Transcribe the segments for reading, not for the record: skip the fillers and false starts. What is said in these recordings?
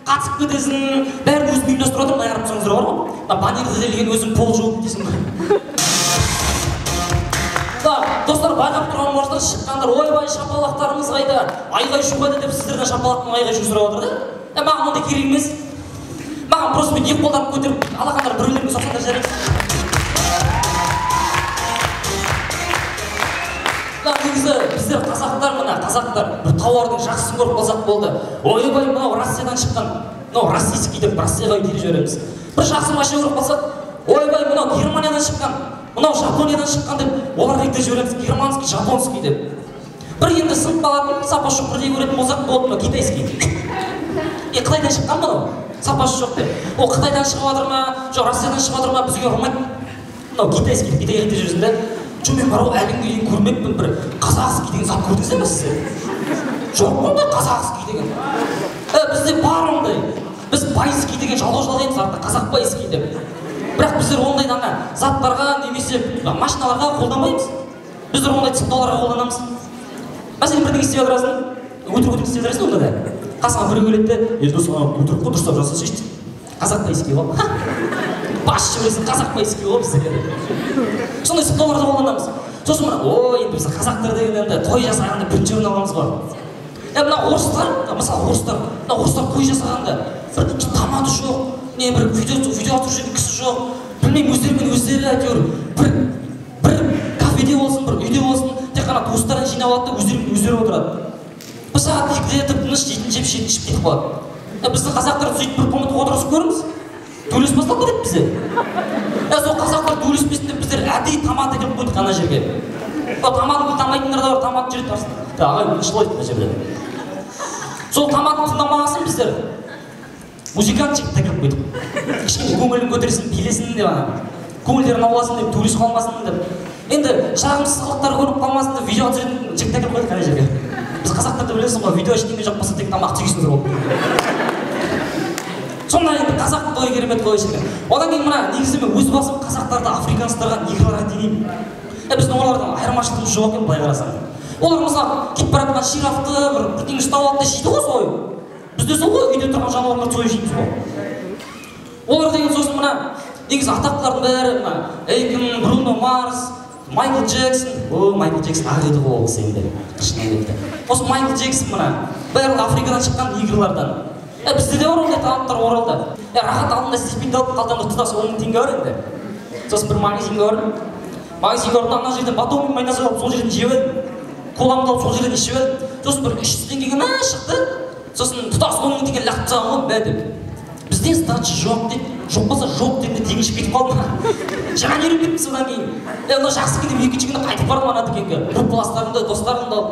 қатысып кетесің, бәрін өзің ұйымдастырып отырмын, аяғырып тұрсаңыздар бар ғой. Баннерді делеген өзің пол жауып дейсің ғой. Достар, байқап тұрған болсаңдар, шыққандар, ойбай шапалақтарыңыз қайда, айғай-шу қайда деп сіздерден шапалақтың айғай-шу сұрап отыр да. Маған ондай керек емес. Маған просто мен екі қолдарымды көтеріп, алақандар біреулеріңе соқсаңдар жарайды. Негізі біздер қазақтар, мына қазақтар бір тауардың жақсысын көріп қалсақ болды. Ойбай, мынау Россиядан шыққан, мынау российский деп Россияға өйтіп жібереміз. Bir жақсы машина көріп қалсақ, ойбай, мынау Германиядан шыққан, мынау Жапониядан шыққан деп оларға өйтіп жібереміз. Германский, жапонский деп. Бір енді сынып қалатын, сапасы жоқ бірдей көретін болсақ болды, мынау китайский. Қытайдан шыққан мынау, сапасы жоқ деп. Ол Қытайдан шығып жатыр ма, жоқ Россиядан шығып жатыр ма, бізге ұрмайды. Мынау китайский, Китайға өйтіп жүрсің да. Мен барау әліңге дейін көрмеппін, бір казахский деген зат көрдіңіздер ме сіздер? Жоқ ондай казахский деген. Бізде бар ондай. Біз байский деген жалау жалаймыз артта, қазақ байский деп. Бірақ біздер ондай дана заттарға немесе машиналарға қолданбаймыз. Біздер ондай цифрларға қолданамыз. Мәселен бірдеңе істеп отырасың, өтірік істеп отырасың онда да. Қасыңа біреу келеді де, "Елдос, өтірік қой, дұрыстап жасашы" дейді. Қазақ байский ғой. Баш жібересің, қазақ байский ғой біздер. Сондай сылтауларды қолданамыз. Сосын мына, ой, енді біз қазақтар деген енді той жасағанда бірінші орын аламыз ғой. Мына орыстар, мысалы орыстар той жасағанда бір тамады жоқ, не бір видео атып жүрген кісі жоқ. Білмеймін, өздерімен өздері әйтеуір бір кафеде болсын, бір үйде болсын, тек қана туыстарын жинап алады да өздерімен өздері отырады. Бір сағат екіде тып-тыныш жейтін жеп кетіп қалады. Біздің қазақтар сөйтіп бір комнатаға отырғызып көріңіз. Төйлесіп бастап кетеді бізде. Сол қазақтар төйлеспесін деп біздер әдейі тамады келіп қойдық ана жерге. Тамадын тыңдамайтындар да бар, тамады жүреді тарсын. Ағай, шылайды мына жерде. Сол тамадын тыңдамағасын біздер музыкант жігітті келіп қойдық. Кішкене көңілін көтерсін, билесін деп ана. Көңілдерін ауласын деп, төйлесіп қалмасын деп. Енді жағымсыздықтар көріп қалмасын деп видео түсіретін жігітті келіп қойдық ана жерге. Біз қазақтарды білесің ғой, видео ештеңе жоқ болса тек тамақ жегесіңдер болды. Сонда енді қазақтың тойы керемет той ішінде. Одан кейін мына негізі мен өз басым қазақтарды африканстарға, негрларға теңеймін. Біздің олардан айырмашылығымыз жоқ екен былай қарасаң. Олар мысалы кетіп бара жатқан ширафты бірдеңе ұстап алды да жейді ғой сойып. Бізде сол ғой, үйде тұрған жануарларды сойып жейміз ғой. Олар деген сосын мына негізі атақтылардың бәрі мына Эйкон, Бруно Марс, Майкл Джексон. Майкл Джексон ақ еді ғой ол кісі енді. Қышынан кетті. Осы Майкл Джексон мына барлығы Африкадан шыққан негрлардан. Бізде де бар ондай таланттар оралда. Рахат алдында стипендия алып қалтамда тұтас 10 000 теңге бар енді. Сосын бір магазинге бардым. Магазинге барып ана жерден батон мен майонез алып сол жерден жеп едім. Коламды алып сол жерден ішіп едім. Сосын бір 300 теңгеге ма шықты. Сосын тұтас 10 000 теңге лақтырып тастаған ғой деп. Бізде сдача жоқ дейді. Жоқ болса жоқ дегенде тегін ішіп кетіп қалдым. Жаған еріп кеттім содан кейін. Мына жақсы кетіп екінші күні қайтып бардым ана дүкенге. Группаластарымды, достарымды алып.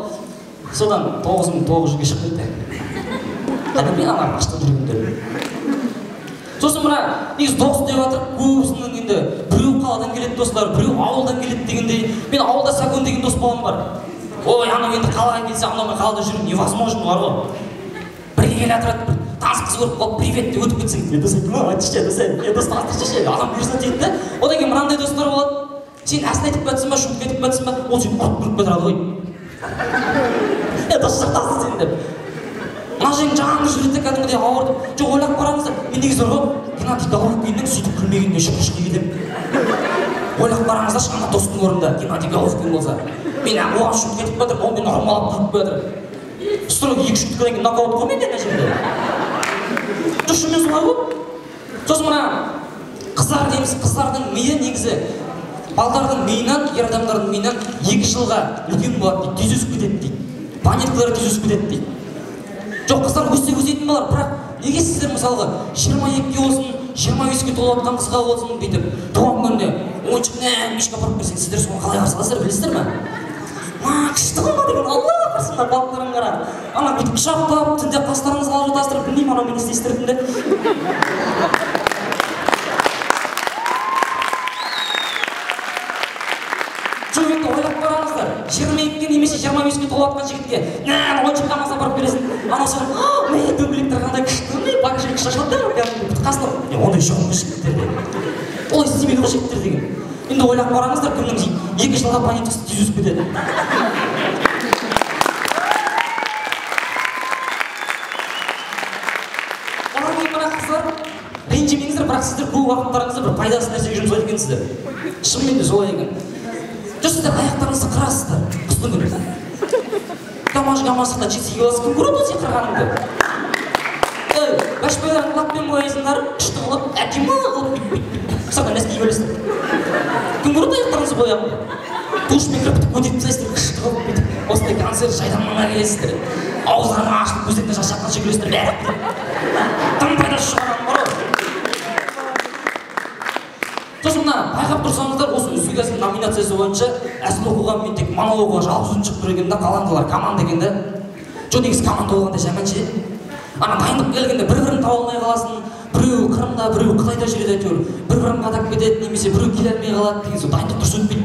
Содан 9900-ге шығып кетті. Кәдімгі ана аштан жүргендер. Сосын мына негізі дос деп жатыр, көбісінің енді біреу қаладан келеді достар, біреу ауылдан келеді дегендей. Мен ауылда Сәкөн деген дос балам бар. Ой, анау енді қалаға келсе, анау қалада жүру невозможно бар ғой. Бірге келе жатырады, бір таныс қыз көріп қалып, привет деп өтіп кетсең, дос айтты ма, айтшы, дос тастыршы, адам берсін дейді да. Одан кейін мынандай достар болады. Сен әсін айтып кетсің ба, шуып кетіп кетсің ба, ол сені ұрып кетіреді ғой. Дос жақтасың сен деп. Мына жерің жағаңды жүреді кәдімгідей ауырды. Жоқ, ойлап қараңыздар. Мен негізі ғой, Геннадий Головкиннің сөйтіп күлмегеніне шүкіршілік етемін. Ойлап қараңыздаршы, ана достың орнында Геннадий Головкин болса. Мен оған шүкіршілік кетіп кетіріп, ол мені ұрмалап тұрып кетіріп. Строй 2 шүкіршіліктен кейін нокаут қой мен ана жерде. Жоқ, шынымен солай ғой. Сосын мына қыздар дейміз, қыздардың миы негізі балдардың миынан, ер адамдардың миынан 2 жылға үлкен болады дейді, тез өсіп кетеді дейді. Планеткалар тез өсіп кетеді дейді. Жоқ, қыздар өсетін болар, бірақ неге сіздер мысалға 22-ге болсын, 25-ге толып жатқан қызға болсын бүйтіп туған күнде ойыншық мешка апарып берсең, сіздер соны қалай қарсы аласыздар білесіздер ме? Күшті ғой ма деген, алла құрсын балықтарың қара. Ана бүйтіп құшақтап, түнде қастарыңызға алып жатасыздар, білмеймін анау мен істейсіздер түнде. Жоқ, енді ойлап қараңыздар, 22-ге немесе 25-ге толып жатқан жігітке ойыншыққа маса апарып бересің. Анау сен, мә, дөңгелектер қандай күшті, багажник шашылады да, кәдімгі қасына. Ондай жоқ қой жігіттерде. Олай істемейді ғой жігіттер деген. Енді ойлап қараңыздар, кімнің 2 жылға планетасы тез өсіп кетеді. кейін мына қыздар ренжімеңіздер, бірақ сіздер көп уақыттарыңызды бір пайдасыз нәрсеге жұмсайды екенсіздер. Шынымен де солай екен. Жоқ, сіздер аяқтарыңызды қырасыздар қыстың күні. Гамаш-гамашықта жексеге аласыз, кім көреді сен қырғаныңды? Бәшбайлардың лаппен бояйсыңдар, күшті қылып, әкемі қылып бүйтіп қысаққа нәскей бересіңдер. Кім көреді аяқтарыңызды бояғанды? Душпен кіріп көтетіп тастайсыздар, күшті қылып бүйтіп. Осындай концерт жайданмана келесіздер. Ауыздарың ашылып, көздеріне жас аққанша күлесіздер, бәрі. Тым пайдасы шығарған бар ғой. Сосын мына байқап тұрсаңыздар, осы үздік әзіл номинациясы бойынша әзіл оқуға мен тек монологға жалғыз өзім шығып тұр екен да, қалғандылар команда екен да. Жоқ, негізі команда болғанда жаман ше. Ана дайындық келгенде бір-бірін таба алмай қаласың, біреу Қырымда, біреу Қытайда жүреді әйтеуір, бір-бірін қадап кетеді, немесе біреу келе алмай қалады деген сол дайындық дұрыс өтпейді.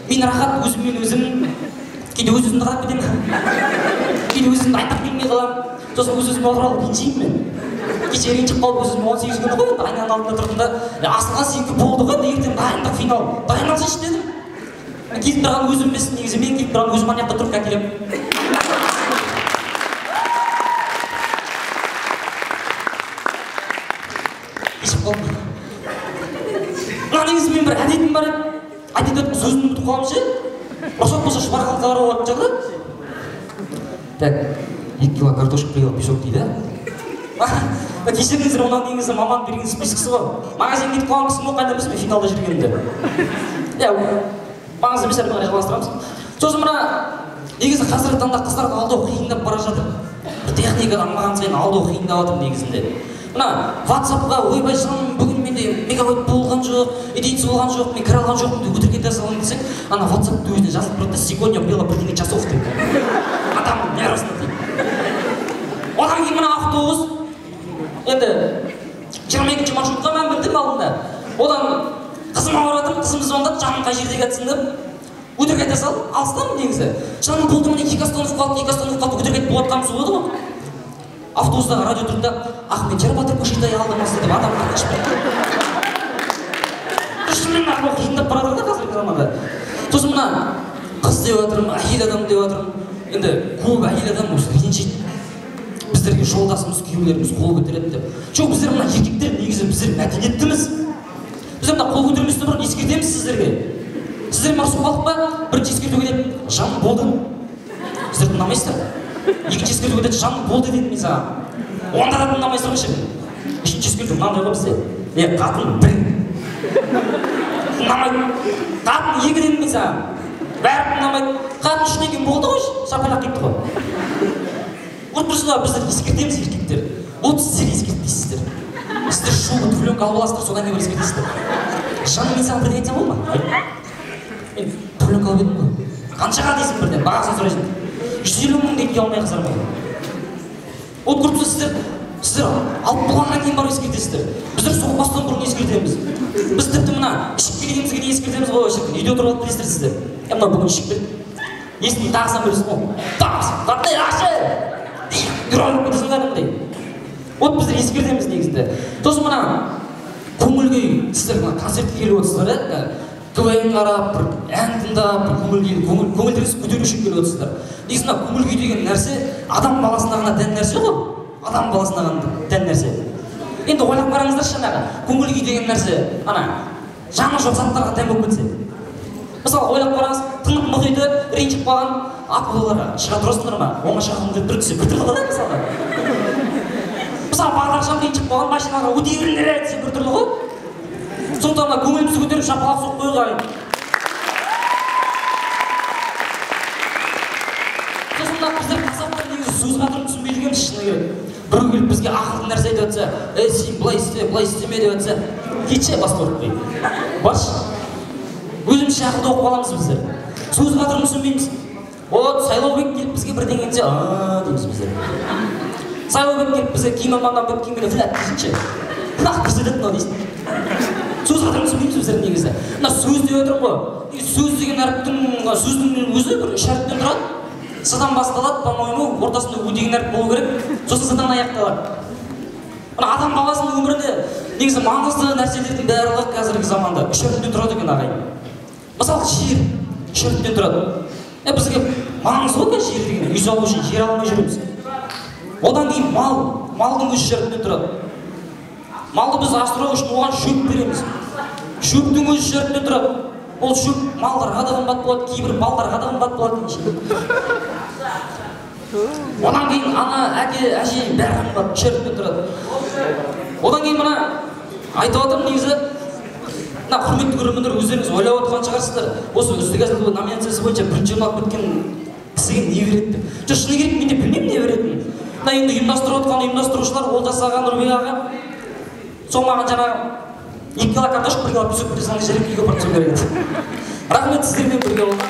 Мен рахат өзіммен өзім, кейде өз-өзімді қадап кетемін, кейде өз-өзімді дайындық келмей қаламын, сосын өз-өзіме отырып ренжимін мен. Кеше ренжіп қалып өзім 18 күні ғой, айнаның алдында тұрдым да, асылға сенікі болды ғой, ертең дайындық финал, дайындалсайшы дедім. Келіп тұрған өзім емеспін, негізі мен келіп тұрған өзім ана жақта тұрып әкелемін. Кешіп қалдым. Мына негізі мен бір әдетім бар еді, әдет өтіп сөзімді ұмытып қаламын ше, рұқсат болса шұбарқалды қарап алатын жағда. Так, 2 кило картошка, 1 кило песок дейді. Кешіріңіздер, онан негізі маман берген спискісі ғой. Магазин кетіп қалған кісі қайда емес, мен финалда жүргенімде. Маңызды емес әрі қарай жалғастырамыз. Сосын мына негізі қазіргі таңда қыздарды алдау қиындап бара жатыр. Бір техникадан маған сайын алдау қиындап жатыр негізінде. Мына WhatsApp-ға ойбай жаным, бүгін менде мегабайт болған жоқ, единица болған жоқ, мен кіре алған жоқпын деп өтірік ете салайын десең, ана WhatsApp-та өзіне жазылып тұрады да, сегодня было бірдеңе часов деп. Адамның не арасында дейді. Одан кейін мына автобус енді 22-ші маршрутқа мен білдім алдында. Одан қызыма баратым, қызым звондап, жаным қай жерде кетсін деп өтірік айта салып, алыстамын негізі. Жаным болды міне 2 остановка қалды, өтірік айтып болғанымыз болды ғой. Автобустағы радио тұрды да, Ахмет Жарбатыр көшетай алдымызды деп адам қашпайды. Шынымен ақылы қиындап баратыр да қазіргі заманда. Сосын мына қыз деп жатырмын, әйел адам деп жатырмын. Енді көп әйел адам осы ренжиді. Біздерге жолдасымыз, күйеулеріміз қол көтереді деп. Жоқ, біздер мына еркектер негізі біздер мәдениеттіміз. Біздер мына қол көтерместі бұрын ескертеміз сіздерге. Сіздер марсу халық па? Бірінші ескертуге деп, жаным болды. Сіздер тыңдамайсыздар. Екінші ескертуге деп, жаным болды дедім мен саған. Онда да тыңдамайсыздар ма ше? Үшінші ескерту мынандай ғой бізде. Қатын бір. Тыңдамайды. Қатын 2 дедім мен саған. Бәрі тыңдамайды. Қатын 3 деген болды ғой, шапалақ кетті ғой. Вот просто біздер ескертеміз еркектер. Вот сіздер ескертпейсіздер. Сіздер шубы, туфленка алып аласыздар, содан кейін ескертесіздер. Жаным, мен саған бірдеңе айтсам бол ма? Мен туфленка алып едім ғой. Қаншаға дейсің бірден, бағасын сұрайсың. 150 мың дейін алмай қыздар ма? Вот көріп сіздер алып болғаннан кейін барып ескертесіздер. Біздер соқпастан бұрын ескертеміз. Біз тіпті мына ішіп келгенімізге дейін ескертеміз ғой, шіркін. Үйде отырып алып келесіздер сіздер. Мына бүгін ішіп келді. Есімді тағысам білесің ғой. Тағысам, қандай ашы! Дүралып кетесің кәдімгідей. Вот біздер ескертеміз негізінде. Сосын мына көңіл күй, сіздер мына концертке келіп отырсыздар, КВН қарап, бір ән тыңдап, көңілдеріңіз көтеру үшін келіп отырсыздар. Негізі мына көңіл күй деген нәрсе адам баласына ғана тән нәрсе ғой. Адам баласына ғана тән нәрсе. Енді ойлап қараңыздаршы, жаңағы көңіл күй деген нәрсе, ана жаны жоқ заттарға тән болып кетсе. Мысалы, ойлап қараңыз, тынық мұхиты ренжіп қалған акулаларға шыға тұрасыңдар ма? Оңаша қылымды бір түссе бір түрлі ғой мысалға. Мысалы, бағдаршам ренжіп қалған машинаға өте беріңдер десе бір түрлі ғой. Сондықтан көңілімізді көтеріп шапалақ соқып қоюға. Сосын біздер қазақтар негізі сөз қатырын түсінбей жүргенбіз шыны керек. Біреу келіп бізге ақылды нәрсе айтып жатса, сен былай істеме деп жатса, кетші басқа ұрып. Баршы. Өзімізше ақылды оқып аламыз біздер. Сөз қатырын түсінбейміз. Вот Сайлаубек келіп бізге бірдеңе айтса, дейміз біздер. Сайлаубек келіп бізге киім аманған болып киіміне фләт дейсінші. Нақ көрсетеді мынау дейсің. Сөз қатырын түсінбейміз біздер негізі. Мына сөз деп отырмын ғой. Сөз деген әріптің сөздің өзі бір 3 әріптен тұрады. С-дан басталады, по-моему, ортасында У деген әріп болу керек. Сосын С-дан аяқталады. Мына адам баласының өмірінде негізі маңызды нәрселердің барлығы қазіргі заманда 3 әріптен тұрады екен ағайын. Мысалы, жер 3 әріптен тұрады. Бізге маңызды ғой жер деген, үй салу үшін жер алмай жүреміз. Одан кейін малдың өзі 3 әріптен тұрады. малды біз асырау үшін оған шөп береміз. Шөптің өзі жерінде тұрады. Ол шөп малдарға да қымбат болады, кейбір балдарға да қымбат болады. Одан кейін ана, әке, әже бәрі қымбат жерінде тұрады. Одан кейін мына айтып отырмын негізі, мына құрметті көрермендер, өздеріңіз ойлап отырған шығарсыздар. Осы үздік әзіл номинациясы бойынша бірінші орын алып кеткен кісіге не береді деп. Жоқ, шыны керек, мен де білмеймін не беретінін. Мына енді ұйымдастырып отқан ұйымдастырушылар, ол жасаған Нұрбек аға, сол маған жаңағы 2 кило картошка, 1 кило песок бере салыңыз, жерге үйге апарып береді. Рахмет, сіздермен бірге болған.